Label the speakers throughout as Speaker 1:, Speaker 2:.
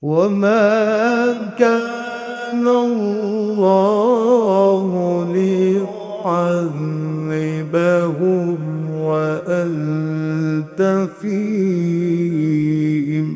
Speaker 1: وما كان الله ليعذبهم وأنت فيهم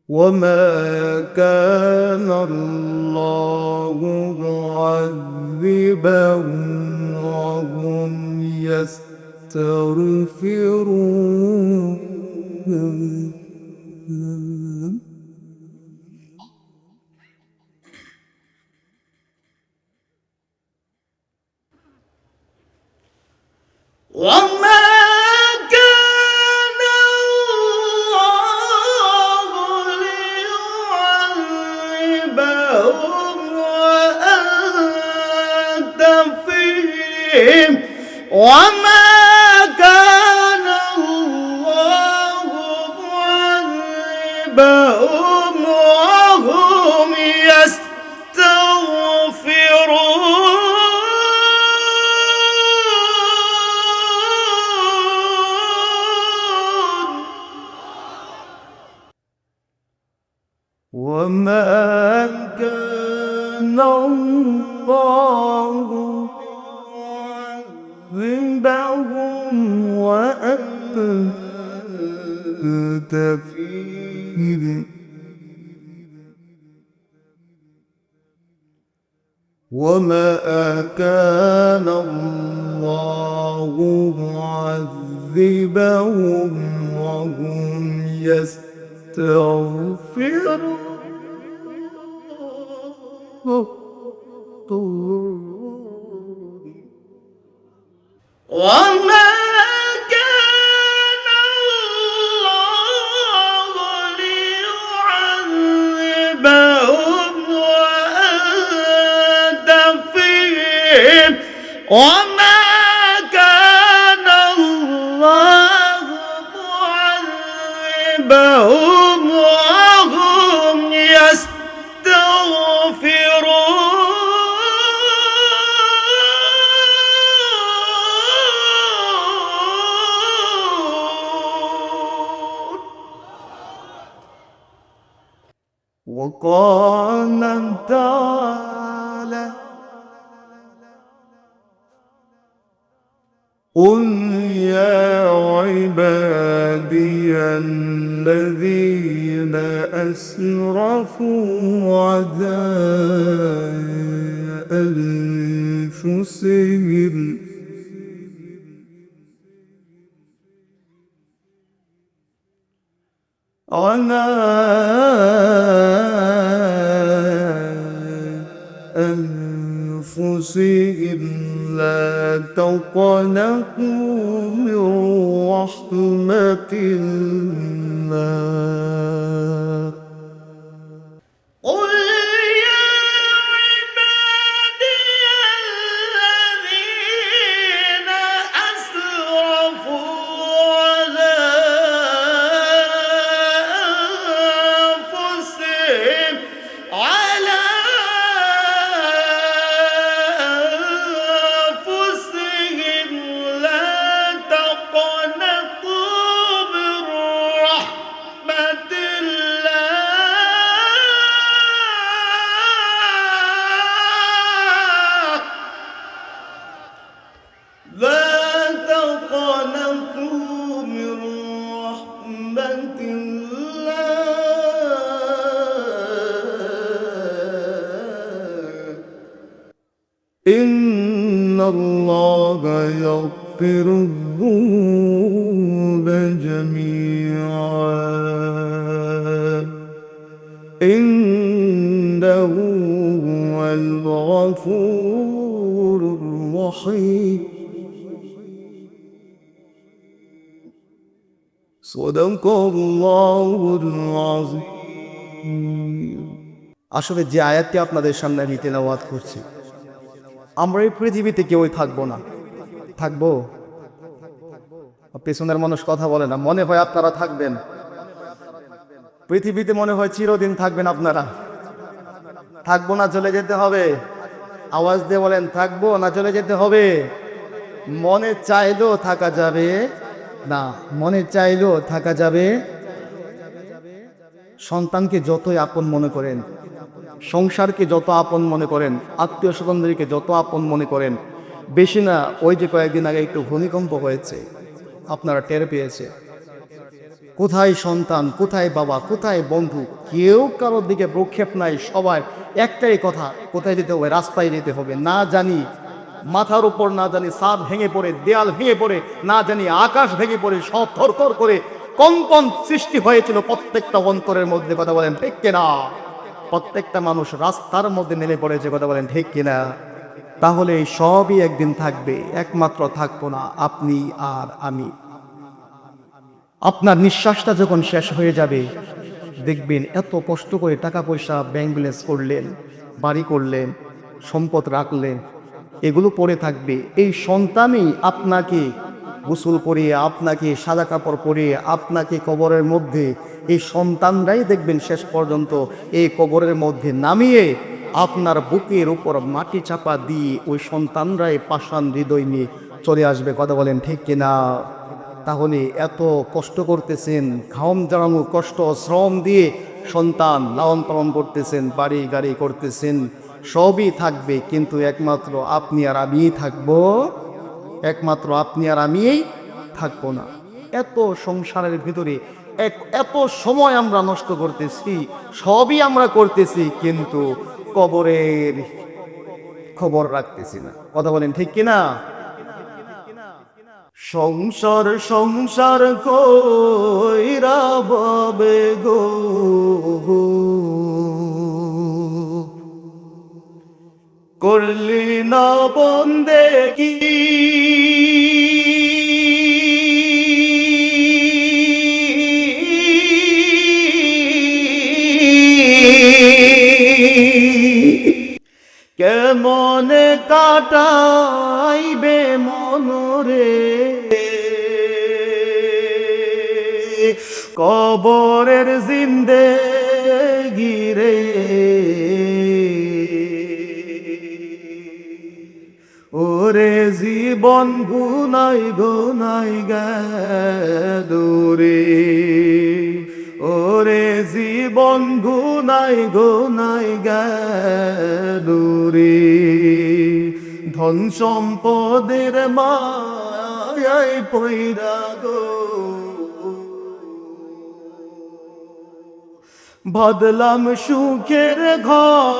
Speaker 1: وما كان الله معذبهم وهم يستغفرون وما كان الله ليعذبهم وأنت فيهم وما كان الله معذبهم وهم يستغفرون وما كان الله ليعذبهم وأنت فيهم وما كان الله معذبهم وهم يستغفرون وما كان الله ليعذبهم وأنت فيهم وما كان الله معذبهم وهم يستغفرون وقال تعالى قل يا عبادي الذين أسرفوا على أنفسهم لا تقنطوا من رحمة الله قل يا عبادي الذين أسرفوا على أنفسهم لا تقنطوا من رحمة الله لا تقنطوا من رحمة الله إن الله يغفر الذنوب جميعا إنه هو الغفور الرحيم صدق الله العظيم
Speaker 2: আসলে যে আয়াতটি আপনাদের সামনে আমি তেলাওয়াত করছি, আমরা এই পৃথিবীতে কেউই থাকবো না। থাকবো? পেছনের মানুষ কথা বলে না, মনে হয় আপনারা থাকবেন পৃথিবীতে, মনে হয় চিরদিন থাকবেন আপনারা। থাকবো না চলে যেতে হবে? আওয়াজ দিয়ে বলেন, থাকবো না চলে যেতে হবে? মনে চাইলেও থাকা যাবে না, মনে চাইলেও থাকা যাবে। সন্তানকে যতই আপন মনে করেন, সংসারকে যত আপন মনে করেন, আত্মীয় স্বজনদেরকে যত আপন মনে করেন, বেশি না। ওই যে কয়েকদিন আগে একটু ভূমিকম্প হয়েছে, আপনারা টের পেয়েছে। কোথায় সন্তান, কোথায় বাবা, কোথায় বন্ধু, কেউ কারোর দিকে প্রক্ষেপ নাই। সবার একটাই কথা, কোথায় যেতে হবে? রাস্তায় যেতে হবে। না জানি মাথার উপর, না জানি ছাদ ভেঙে পড়ে, দেয়াল ভেঙে পড়ে, না জানি আকাশ ভেঙে পড়ে, সব থরথর করে কম্পন সৃষ্টি হয়েছিল প্রত্যেকটা অন্তরের মধ্যে। কথা বলেন ঠিক কিনা? প্রত্যেকটা মানুষ রাস্তার মধ্যে নেমে পড়েছে। কথা বলেন ঠিক কিনা? তাহলে এই সবই একদিন থাকবে, একমাত্র থাকবো না আপনি আর আমি। আপনার নিঃশ্বাসটা যখন শেষ হয়ে যাবে, দেখবেন এত কষ্ট করে টাকা পয়সা ব্যাংক ব্যালেন্স করলেন, বাড়ি করলেন, সম্পদ রাখলেন, এগুলো পড়ে থাকবে। এই সন্তানই আপনাকে গোসল করিয়ে, আপনাকে সাদা কাপড় পরিয়ে, আপনাকে কবরের মধ্যে, এই সন্তানরাই দেখবেন শেষ পর্যন্ত এই কবরের মধ্যে নামিয়ে আপনার বুকের উপর মাটি চাপা দিয়ে ওই সন্তানরাই পাষাণ হৃদয় নিয়ে চলে আসবে। কথা বলেন ঠিক কিনা? তাহলে এত কষ্ট করতেছেন, ঘাম জড়ানো কষ্ট শ্রম দিয়ে সন্তান লালন পালন করতেছেন, বাড়ি গাড়ি করতেছেন, সবই থাকবে, কিন্তু একমাত্র আপনি আর আমিই থাকবো। একমাত্র আপনি আর আমিই থাকবো না। এত সংসারের ভিতরে এত সময় আমরা নষ্ট করতেছি, সবই আমরা করতেছি, কিন্তু কবরের খবর রাখতেছি না। কথা বলেন ঠিক কিনা? সংসার সংসার কইরা বাবে গো, করলি না বন্দেগি, কেমনে কাটাইবে মনরে কবরের জিন্দেগি রে। ওরে জীবন গুনাই গুনাই গেদুরে, ওরে জীবন গুনাই গুনাই গেদুরে, ধন সম্পদের মায়ায় পইরা গো, বদলাম সুখের ঘর,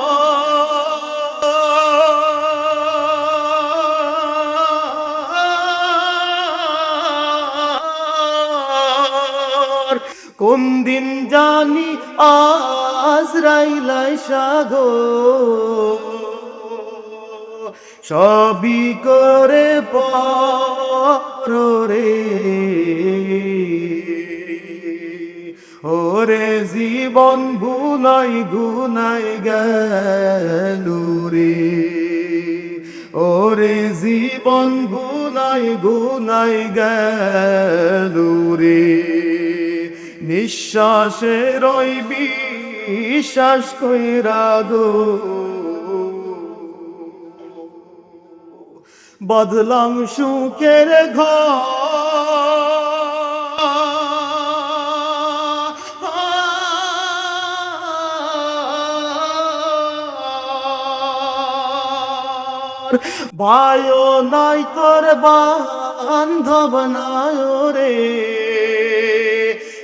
Speaker 2: কোন দিন জানি আজরাইলাই সাগো, সবই করে পরে ওরে জীবন গুনাই গুনাই গেলুরে, ওরে জীবন গুনাই গুনাই গেলুরে, নিঃশ্বাসে রই বিশ্বাস কইরা গো, বদলাম সুখের ঘর, ভাইও নাই তোর বান্ধব নাই রে,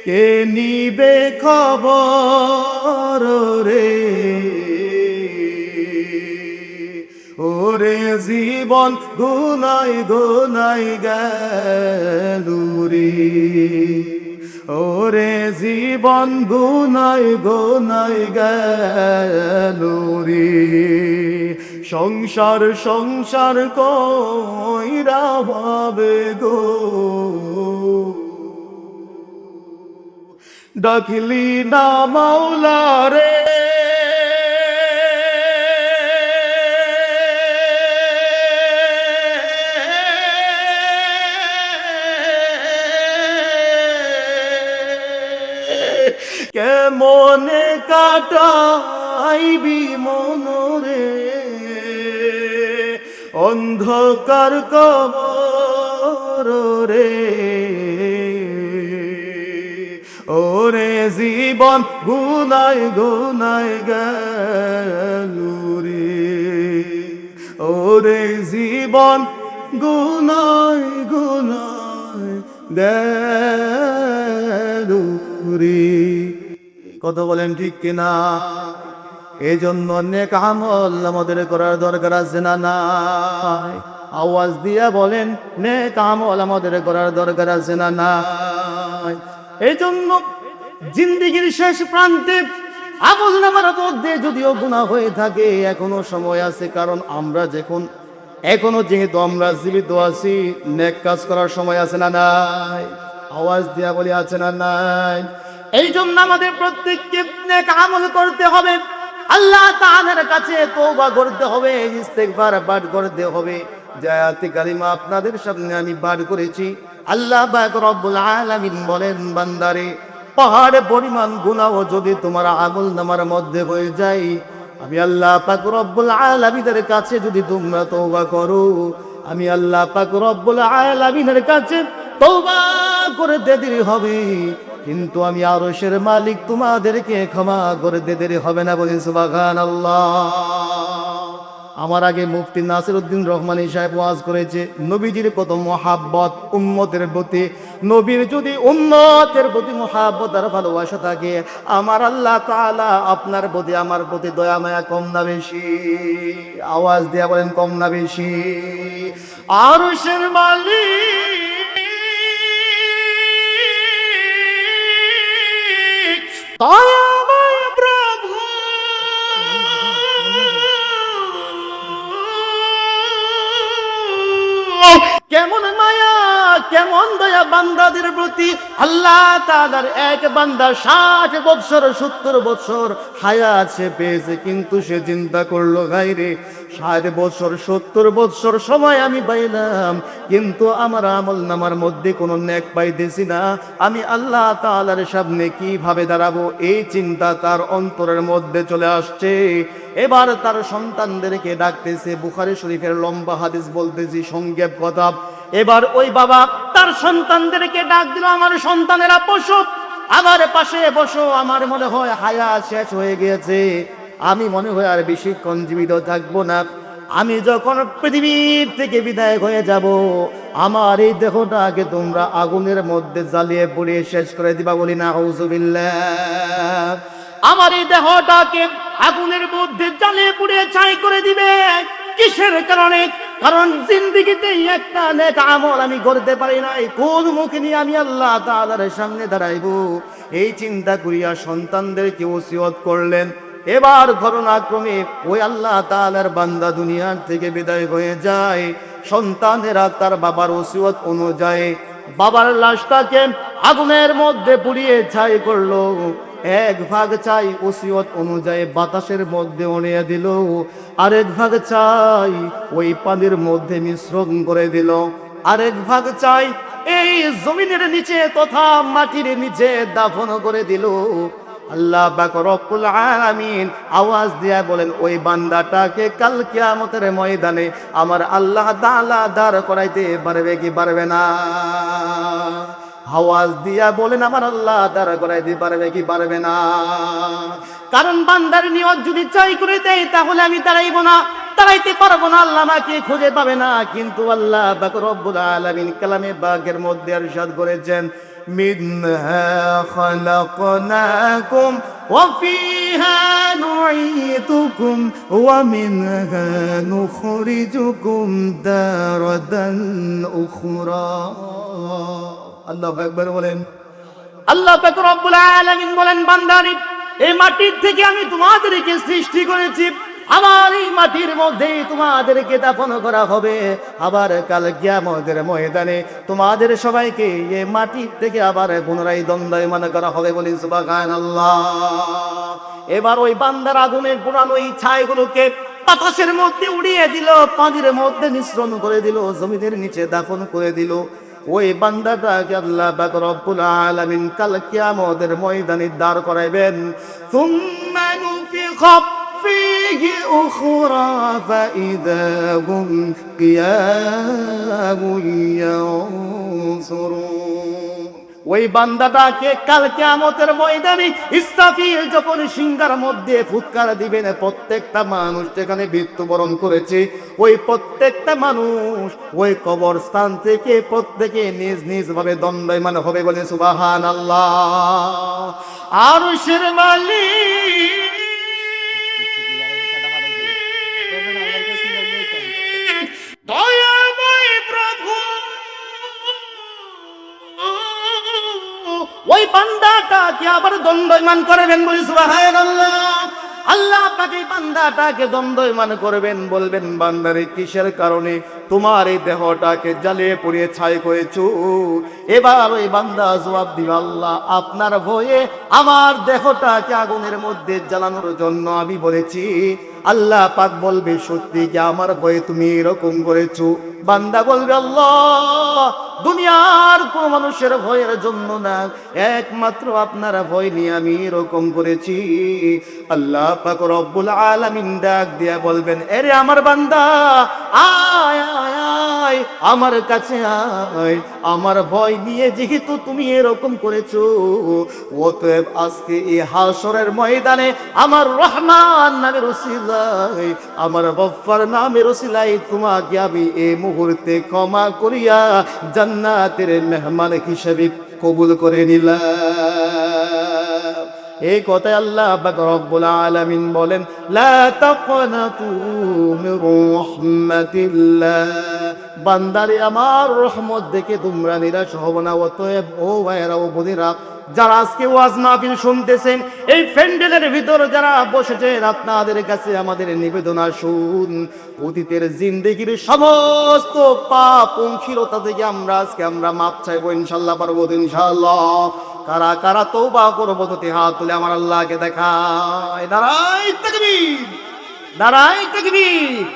Speaker 2: কে নিবে খবর রে, ওরে জীবন গুনাই গুনাই গেলুরে, ওরে জীবন গুনাই গুনাই গেলুরে, সংসার সংসার কইরা ভাবে গো, ডাকলি না মাওলা রে, কেমনে কাটাইবি মনরে অন্ধকার কবর রে।
Speaker 1: ওরে জীবন গুনায় গুনায় গেল রে, ওরে জীবন গুনায় গুনায় গেল রে। কত বলেন ঠিক কিনা? এই জন্য নেক আমল আমাদের করার দরকার আছে না নাই? আওয়াজ দিয়া বলেন, নেক আমল আমাদের করার দরকার আছে না নাই? এই জন্য জিন্দেগির শেষ প্রান্তে আমল নামার মধ্যে যদিও গুনাহ হয়ে থাকে এখনো সময় আছে, কারণ আমরা এখনো যেহেতু আমরা জীবিত আছি, নেক কাজ করার সময় আছে না নাই? আওয়াজ দিয়া বলি আছে না নাই? এই জন্য আমাদের প্রত্যেককে নেক আমল করতে হবে, আল্লাহ তাআলার কাছে তওবা করতে হবে, ইস্তেগফার পাঠ করতে হবে। যে আয়াতে কারিমা আপনাদের সামনে আমি পাঠ করেছি, আল্লাহ পাক রব্বুল আলামিন বলেন, বান্দারে পাহাড় পরিমাণ গুনাহ যদি তোমার আমলনামার মধ্যে হয়ে যায়, আমি আল্লাহ পাক রব্বুল আলামিনের কাছে যদি তোমরা তওবা করো, আমি আল্লাহ পাক রব্বুল আলামিনের কাছে তওবা করতে দেরি হবে, কিন্তু আমি আরশের মালিক তোমাদেরকে ক্ষমা করতে দেরি হবে না। বলি সুবহানাল্লাহ। আমার আগে মুফতি নাসিরউদ্দিন রহমানী সাহেব ওয়াজ করেছে, নবীজির কত মহাব্বত উম্মতের প্রতি। নবীর যদি উম্মতের প্রতি মহাব্বত আর ভালোবাসা থাকে, আমার আল্লাহ তাআলা আপনার প্রতি আমার প্রতি দয়া মায়া কম না বেশি? আওয়াজ দিয়া বলেন, কম না বেশি? আরশের মালিক দয়াময় প্রভু কেমন মায়া কেমন দয়া বান্দাদের প্রতি। আল্লাহ তাআলার এক বান্দা 60 বছর 70 বছর হায়াত সে পেয়েছে, কিন্তু সে চিন্তা করলো, গাইরে 60 বছর 70 বছর সময় আমি পাইলাম, কিন্তু আমার আমল নামার মধ্যে কোনো নেক পাইতেছি না, আমি আল্লাহ তাআলার সামনে কিভাবে দাঁড়াবো? এই চিন্তা তার অন্তরের মধ্যে চলে আসছে। এবার তার সন্তানদেরকে ডাকতেছে, বুখারী শরীফের লম্বা হাদিস বলতেছি, সংক্ষেপ কথা। এবার ওই বাবা তার সন্তানদেরকে ডাক দিল, আমার সন্তানেরা বসো, আমার পাশে বসো, আমার মনে হয় হায়াত শেষ হয়ে গিয়েছে, আমি মনে হয় আর বেশিক্ষণ জীবিত থাকবো না, আমি যখন পৃথিবীর থেকে বিদায় হয়ে যাব, আমার এই দেহটাকে তোমরা আগুনের মধ্যে জ্বালিয়ে পুড়িয়ে শেষ করে দিবা। বলি নাউযুবিল্লাহ। আমার এই দেহটাকে আগুনের মধ্যে জ্বালিয়ে পুড়িয়ে ছাই করে দিবে। কিসের কারণে? কারণ জিন্দেগিতে একটা নেক আমল আমি করতে পারি নাই, কোন মুখে নিয়ে আমি আল্লাহ তাআলার সামনে দাঁড়াইবো? এই চিন্তা করিয়া সন্তানদেরকে ওসিয়ত করলেন। এবার ঘটনাক্রমে ওই আল্লাহ তাআলার বান্দা দুনিয়ার থেকে বিদায় হয়ে যায়। সন্তানেরা তার বাবার ওসিয়ত অনুযায়ী বাবার লাশটাকে আগুনের মধ্যে পুড়িয়ে ছাই করলো। 1 ভাগ চাই ওসিয়ত অনুযায়ী বাতাসের মধ্যে উড়িয়ে দিল, আরেক ভাগ চাই ওই পানির মধ্যে মিশ্রণ করে দিল, আরেক ভাগ চাই এই জমিনের নিচে তথা মাটির নিচে দাফন করে দিল। আল্লাহ পাক রব্বুল আলামিন আওয়াজ দিয়া বলেন, ওই বান্দাটাকে কাল কিয়ামতের ময়দানে আমার আল্লাহ তাআলা দাঁড় করাইতে পারবে কি পারবে না? আওয়াজ দিয়া বলেন, আমার আল্লাহ দাঁড় করাইতে পারবে কি পারবে না? কারণ বান্দার নিয়ত যদি চাই করে দেয়, তাহলে আমি দাঁড়াইবো না, দাঁড়াইতে পারবো না, আল্লাহ আমাকে খুঁজে পাবে না। কিন্তু আল্লাহ পাক রব্বুল আলামিন কালামে পাকের মধ্যে ইরশাদ করেছেন, মিনহা খালাকনাকুম ওয়া ফিহা নুঈদুকুম ওয়া মিনহা নুখরিজুকুম তারাতান উখরা। আল্লাহু আকবার বলেন। আল্লাহ পাক রব্বুল আলামিন বলেন, বান্দারে এই মাটির থেকে আমি তোমাদেরকে সৃষ্টি করেছি, আমার এই মাটির মধ্যে তোমাদেরকে দাফন করা হবে, আবার কাল কিয়ামতের ময়দানে তোমাদের সবাইকে এই মাটির থেকে আবার পুনরায় দণ্ডায়মান করা হবে। বলি সুবহানাল্লাহ। এবার ওই বান্দার আগুনের পুরানো এই ছাইগুলোকে বাতাসের মধ্যে উড়িয়ে দিল, পানির মধ্যে মিশ্রণ করে দিল, জমিনের নিচে দাফন করে দিল। ওই বান্দাটাকে আল্লাহ পাক রব্বুল আলামিন কাল কিয়ামতের ময়দানে দাঁড় করাইবেন। সুম্মা নুফিখা ফীহি উখরা ফাইযা হুম কিয়ামুন ইয়ানসুরুন। ওই বান্দাটাকে কাল কিয়ামতের ময়দানে ইসরাফিল যখন সিংহার মধ্যে ফুৎকার দিবেন, প্রত্যেকটা মানুষ যেখানে মৃত্যুবরণ করেছে ওই প্রত্যেকটা মানুষ ওই কবরস্থান থেকে প্রত্যেকে নিজ নিজ ভাবে দণ্ডায়মান হবে, বলে সুবহানাল্লাহ। আরশের মালিক দয়াময় প্রভু ওই বান্দাটাকে আবার দণ্ডায়মান করবেন, বলি সুবহানাল্লাহ। আল্লাহ আপনাকে বান্দাটাকে দণ্ডায়মান করবেন, বলবেন বান্দারে কিসের কারণে তোমার এই দেহটাকে জ্বালিয়ে পুড়িয়ে ছাই করেছো? এবার ওই বান্দা জবাব দিবে, আল্লাহ আপনার ভয়ে আমার দেহটাকে আগুনের মধ্যে জ্বালানোর জন্য আমি বলেছি। আল্লাহ পাক বলবে, সত্যি কি আমার ভয়ে তুমি এরকম করেছো? বান্দা বলবে, আল্লাহ দুনিয়ার কোন মানুষের ভয়ের জন্য না, একমাত্র আপনার ভয় নিয়ে আমি এরকম করেছি। আল্লাহ পাক রব্বুল আলামিন ডাক দিয়া বলবেন, এরে আমার বান্দা আয় আয় আয় আমার কাছে আয়, আমার ভয় নিয়ে যেহেতু তুমি এরকম করেছো, অতএব আজকে এই হাসরের ময়দানে আমার রহমান নামের ওসিলায়, আমার গফফার নামের ওসিলায় তোমাকে আমি এই মুহূর্তে ক্ষমা করিয়া জান্নাতের মেহমান হিসেবে কবুল করে নিলাম। এই কথায় আল্লাহ পাক রব্বুল আলামিন বলেন, লা তাকনাতু মির রাহমাতিল্লাহ, বান্দারে আমার রহমত দেখে তোমরা নিরাশ হবে না। অতএব ও ভাইরা ও বোনেরা, যারা আজকে ওয়াজ মাহফিল শুনতেছেন, এই প্যান্ডেলের ভিতর যারা বসেছেন, আপনাদের কাছে আমাদের নিবেদন, আসুন অতীতের জিন্দেগির সমস্ত পাপ অংশীলতা থেকে আমরা মাপ চাইবো, ইনশাল্লাহ পারবো তো ইনশাল্লাহ। কারা কারা তওবা করবো তো হাত তুলে আমার আল্লাহকে দেখায়। নারায়ে তাকবীর, নারায়ে তাকবীর।